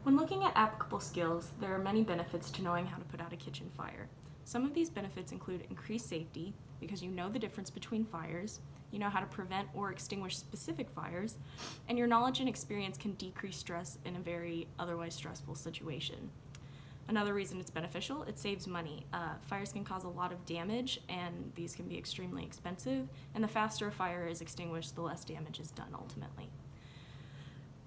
When looking at applicable skills, there are many benefits to knowing how to put out a kitchen fire. Some of these benefits include increased safety, because you know the difference between fires, you know how to prevent or extinguish specific fires, and your knowledge and experience can decrease stress in a very otherwise stressful situation. Another reason it's beneficial, it saves money. Fires can cause a lot of damage, and these can be extremely expensive, and the faster a fire is extinguished, the less damage is done ultimately.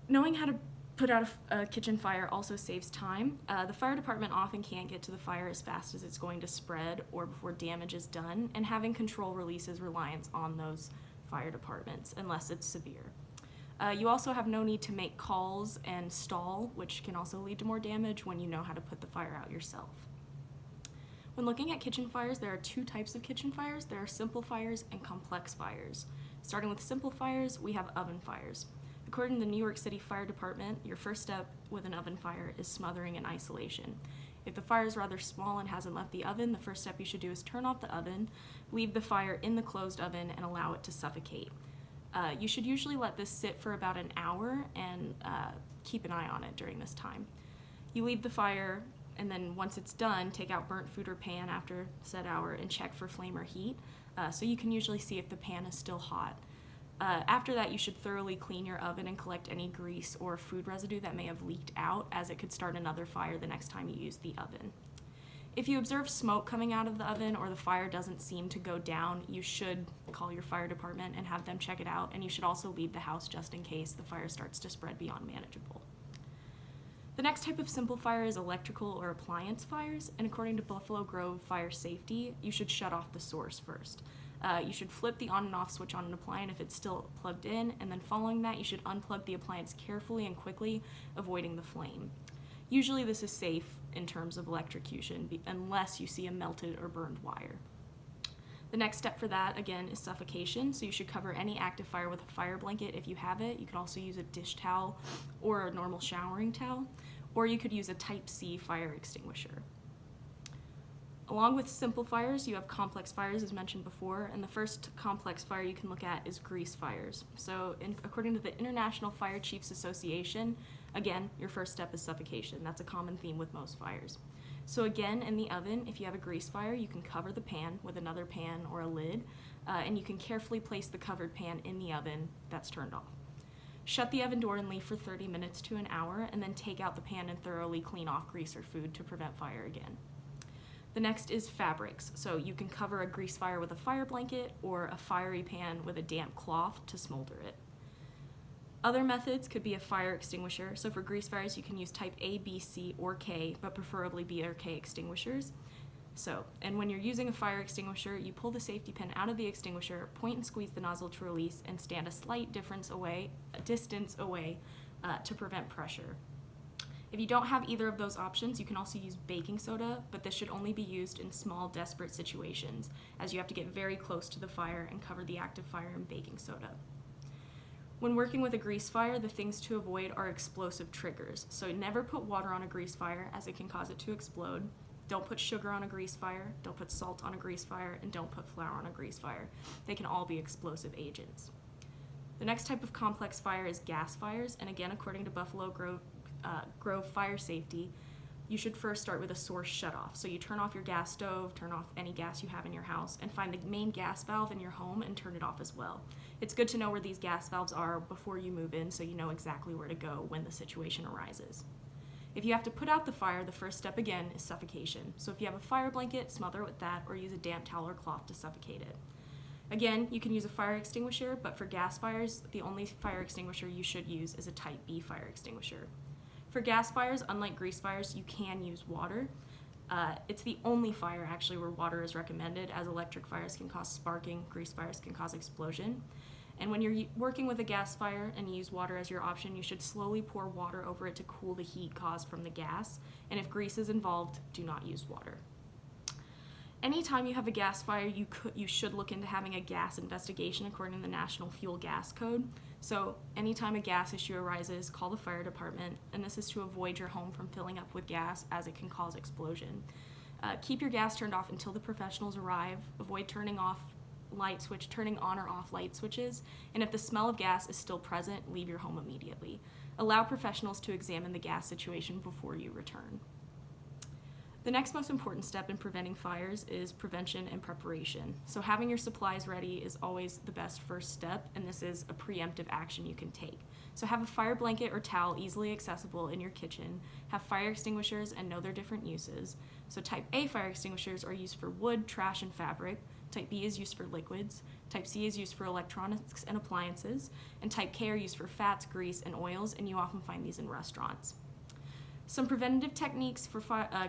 Knowing how to put out a kitchen fire also saves time. The fire department often can't get to the fire as fast as it's going to spread or before damage is done, and having control releases reliance on those fire departments unless it's severe. You also have no need to make calls and stall, which can also lead to more damage when you know how to put the fire out yourself. When looking at kitchen fires, there are two types of kitchen fires. There are simple fires and complex fires. Starting with simple fires, we have oven fires. According to the New York City Fire Department, your first step with an oven fire is smothering and isolation. If the fire is rather small and hasn't left the oven, the first step you should do is turn off the oven, leave the fire in the closed oven, and allow it to suffocate. You should usually let this sit for about an hour and keep an eye on it during this time. You leave the fire, and then once it's done, take out burnt food or pan after said hour and check for flame or heat, so you can usually see if the pan is still hot. After that, you should thoroughly clean your oven and collect any grease or food residue that may have leaked out, as it could start another fire the next time you use the oven. If you observe smoke coming out of the oven or the fire doesn't seem to go down, you should call your fire department and have them check it out, and you should also leave the house just in case the fire starts to spread beyond manageable. The next type of simple fire is electrical or appliance fires, and according to Buffalo Grove Fire Safety, you should shut off the source first. You should flip the on and off switch on an appliance if it's still plugged in, and then following that, you should unplug the appliance carefully and quickly, avoiding the flame. Usually this is safe in terms of electrocution, unless you see a melted or burned wire. The next step for that, again, is suffocation, so you should cover any active fire with a fire blanket if you have it. You could also use a dish towel or a normal showering towel, or you could use a Type C fire extinguisher. Along with simple fires, you have complex fires, as mentioned before, and the first complex fire you can look at is grease fires. So according to the International Fire Chiefs Association, again, your first step is suffocation. That's a common theme with most fires. So again, in the oven, if you have a grease fire, you can cover the pan with another pan or a lid, and you can carefully place the covered pan in the oven that's turned off. Shut the oven door and leave for 30 minutes to an hour, and then take out the pan and thoroughly clean off grease or food to prevent fire again. The next is fabrics. So you can cover a grease fire with a fire blanket or a fiery pan with a damp cloth to smolder it. Other methods could be a fire extinguisher. So for grease fires, you can use type A, B, C, or K, but preferably B or K extinguishers. And when you're using a fire extinguisher, you pull the safety pin out of the extinguisher, point and squeeze the nozzle to release, and stand a slight distance away to prevent pressure. If you don't have either of those options, you can also use baking soda, but this should only be used in small, desperate situations, as you have to get very close to the fire and cover the active fire in baking soda. When working with a grease fire, the things to avoid are explosive triggers. So never put water on a grease fire, as it can cause it to explode. Don't put sugar on a grease fire, don't put salt on a grease fire, and don't put flour on a grease fire. They can all be explosive agents. The next type of complex fire is gas fires, and again, according to Buffalo Grove Fire Safety, you should first start with a source shutoff. So you turn off your gas stove, turn off any gas you have in your house, and find the main gas valve in your home and turn it off as well. It's good to know where these gas valves are before you move in, so you know exactly where to go when the situation arises. If you have to put out the fire, the first step again is suffocation. So if you have a fire blanket, smother it with that, or use a damp towel or cloth to suffocate it. Again, you can use a fire extinguisher, but for gas fires, the only fire extinguisher you should use is a Type B fire extinguisher. For gas fires, unlike grease fires, you can use water. It's the only fire actually where water is recommended, as electric fires can cause sparking, grease fires can cause explosion. And when you're working with a gas fire and you use water as your option, you should slowly pour water over it to cool the heat caused from the gas. And if grease is involved, do not use water. Anytime you have a gas fire, you should look into having a gas investigation according to the National Fuel Gas Code. So anytime a gas issue arises, call the fire department, and this is to avoid your home from filling up with gas, as it can cause explosion. Keep your gas turned off until the professionals arrive. Avoid turning off light switch, turning on or off light switches, and if the smell of gas is still present, leave your home immediately. Allow professionals to examine the gas situation before you return. The next most important step in preventing fires is prevention and preparation. So having your supplies ready is always the best first step, and this is a preemptive action you can take. So have a fire blanket or towel easily accessible in your kitchen, have fire extinguishers and know their different uses. So type A fire extinguishers are used for wood, trash, and fabric. Type B is used for liquids. Type C is used for electronics and appliances. And type K are used for fats, grease, and oils, and you often find these in restaurants. Some preventative techniques for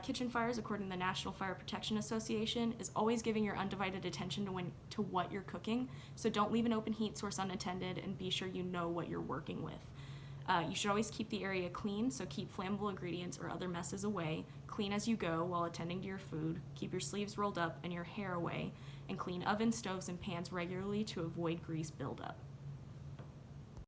kitchen fires, according to the National Fire Protection Association, is always giving your undivided attention to what you're cooking. So don't leave an open heat source unattended, and be sure you know what you're working with. You should always keep the area clean, so keep flammable ingredients or other messes away. Clean as you go while attending to your food. Keep your sleeves rolled up and your hair away, and clean ovens, stoves, and pans regularly to avoid grease buildup.